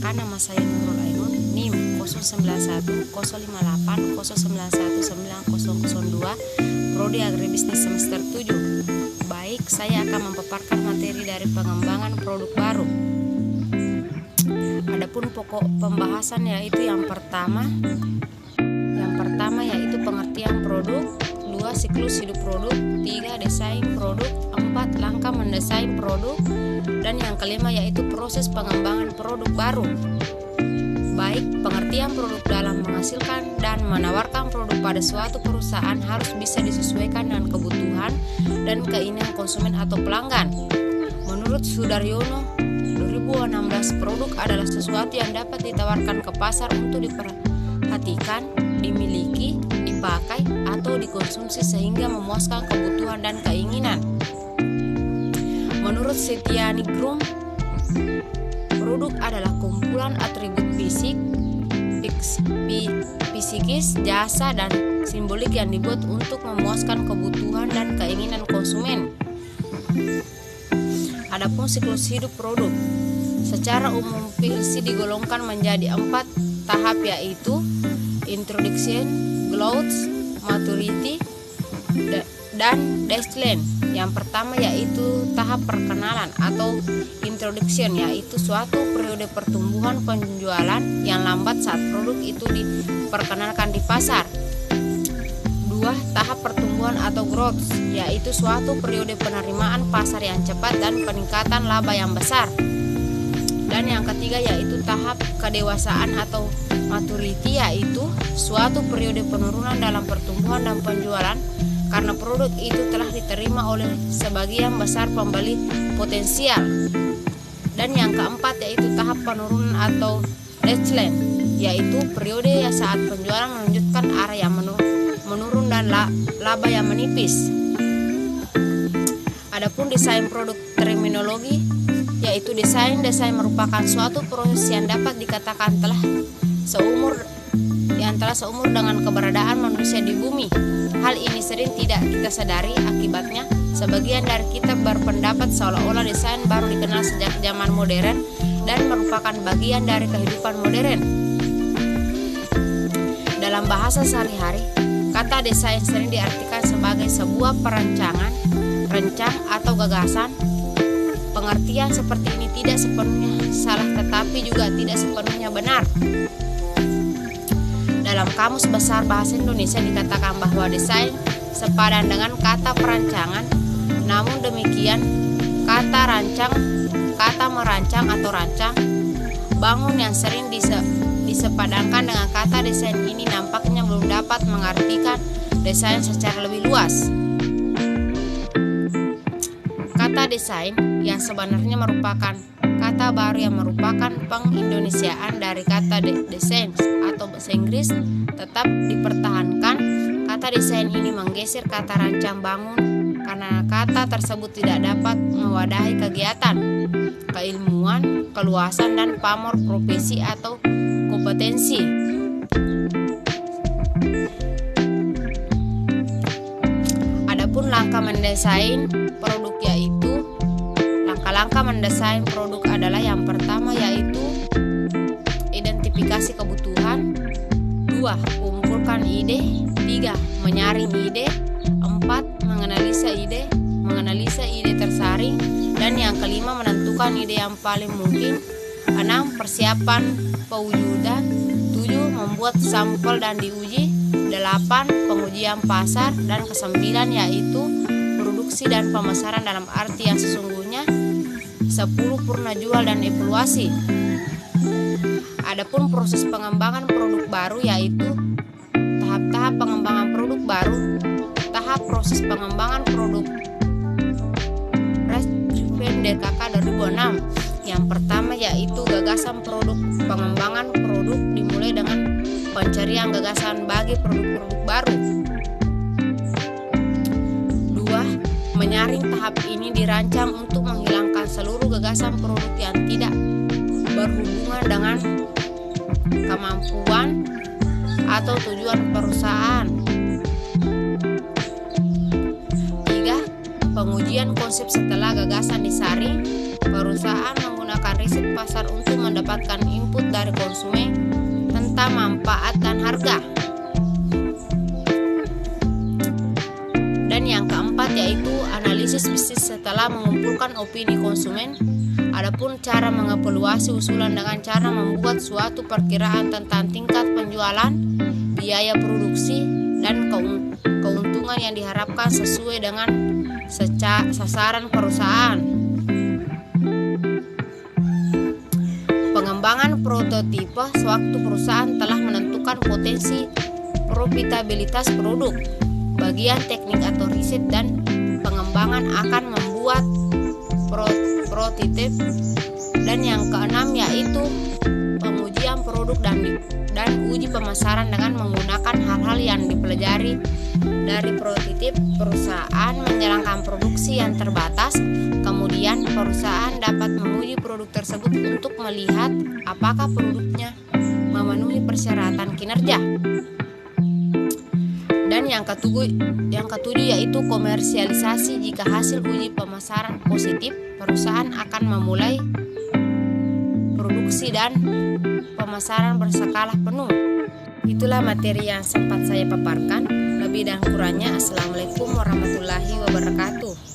Perkenalkan, nama saya Nurul Ainun, NIM 091091091902, Prodi Agribisnis semester 7. Baik, saya akan memaparkan materi dari pengembangan produk baru. Adapun pokok pembahasan yaitu yang pertama yaitu pengertian produk, 2 siklus hidup produk, 3 desain produk, 4 langkah mendesain produk, dan yang kelima yaitu proses pengembangan produk baru. Baik, pengertian produk dalam menghasilkan dan menawarkan produk pada suatu perusahaan harus bisa disesuaikan dengan kebutuhan dan keinginan konsumen atau pelanggan. Menurut Sudaryono 2016, produk adalah sesuatu yang dapat ditawarkan ke pasar untuk diperhatikan, dimiliki, dipakai, atau dikonsumsi sehingga memuaskan kebutuhan dan keinginan. Menurut Setyaningrum, produk adalah kumpulan atribut fisik, psikis, jasa, dan simbolik yang dibuat untuk memuaskan kebutuhan dan keinginan konsumen. Adapun siklus hidup produk, secara umum PLC digolongkan menjadi 4 tahap yaitu introduction, growth, maturity, dan decline. Yang pertama yaitu tahap perkenalan atau introduction, yaitu suatu periode pertumbuhan penjualan yang lambat saat produk itu diperkenalkan di pasar. 2. Tahap pertumbuhan atau growth, yaitu suatu periode penerimaan pasar yang cepat dan peningkatan laba yang besar. Dan yang ketiga yaitu tahap kedewasaan atau maturity, yaitu suatu periode penurunan dalam pertumbuhan dan penjualan karena produk itu telah diterima oleh sebagian besar pembeli potensial. Dan yang keempat yaitu tahap penurunan atau decline, yaitu periode saat penjualan menunjukkan arah yang menurun dan laba yang menipis. Adapun desain produk terminologi, yaitu desain merupakan suatu proses yang dapat dikatakan telah seumur dengan keberadaan manusia di bumi. Hal ini sering tidak kita sadari, akibatnya sebagian dari kita berpendapat seolah-olah desain baru dikenal sejak zaman modern dan merupakan bagian dari kehidupan modern. Dalam bahasa sehari-hari, kata desain sering diartikan sebagai sebuah perancangan, rencang atau gagasan. Pengertian seperti ini tidak sepenuhnya salah tetapi juga tidak sepenuhnya benar. Dalam Kamus Besar Bahasa Indonesia dikatakan bahwa desain sepadan dengan kata perancangan. Namun demikian, kata rancang, kata merancang atau rancang, bangun yang sering disepadankan dengan kata desain ini nampaknya belum dapat mengartikan desain secara lebih luas. Kata desain yang sebenarnya merupakan kata baru yang merupakan pengindonesiaan dari kata desain atau bahasa Inggris tetap dipertahankan. Kata desain ini menggeser kata rancang bangun karena kata tersebut tidak dapat mewadahi kegiatan, keilmuan, keluasan, dan pamor profesi atau kompetensi. Adapun langkah mendesain produk yaitu langkah mendesain produk adalah yang pertama yaitu identifikasi kebutuhan, 2. Kumpulkan ide, 3. Menyaring ide, 4. Menganalisa ide tersaring, dan yang kelima menentukan ide yang paling mungkin, 6. Persiapan pewujudan, 7. Membuat sampel dan diuji, 8. Pengujian pasar, dan ke-9 yaitu produksi dan pemasaran dalam arti yang sesungguhnya, 10. Purna jual dan evaluasi. Adapun proses pengembangan produk baru yaitu tahap-tahap pengembangan produk baru. Tahap proses pengembangan produk DKK 2006. Yang pertama yaitu gagasan produk. Pengembangan produk dimulai dengan pencarian gagasan bagi produk-produk baru. 2. Menyaring. Tahap ini dirancang untuk menghilangkan seluruh gagasan produk yang tidak berhubungan dengan kemampuan atau tujuan perusahaan. 3. Pengujian konsep. Setelah gagasan disaring, perusahaan menggunakan riset pasar untuk mendapatkan input dari konsumen tentang manfaat dan harga. Dan yang keempat yaitu analisis bisnis setelah mengumpulkan opini konsumen. Adapun cara mengevaluasi usulan dengan cara membuat suatu perkiraan tentang tingkat penjualan, biaya produksi, dan keuntungan yang diharapkan sesuai dengan sasaran perusahaan. Pengembangan prototipe sewaktu perusahaan telah menentukan potensi profitabilitas produk. Bagian teknik atau riset dan pengembangan akan membuat prototipe. Dan yang keenam yaitu pengujian produk dan uji pemasaran dengan menggunakan hal-hal yang dipelajari dari prototipe. Perusahaan menjalankan produksi yang terbatas, kemudian perusahaan dapat menguji produk tersebut untuk melihat apakah produknya memenuhi persyaratan kinerja. Dan yang ketujuh yaitu komersialisasi. Jika hasil uji pemasaran positif, perusahaan akan memulai produksi dan pemasaran berskala penuh. Itulah materi yang sempat saya paparkan. Lebih dan kurangnya, Assalamualaikum warahmatullahi wabarakatuh.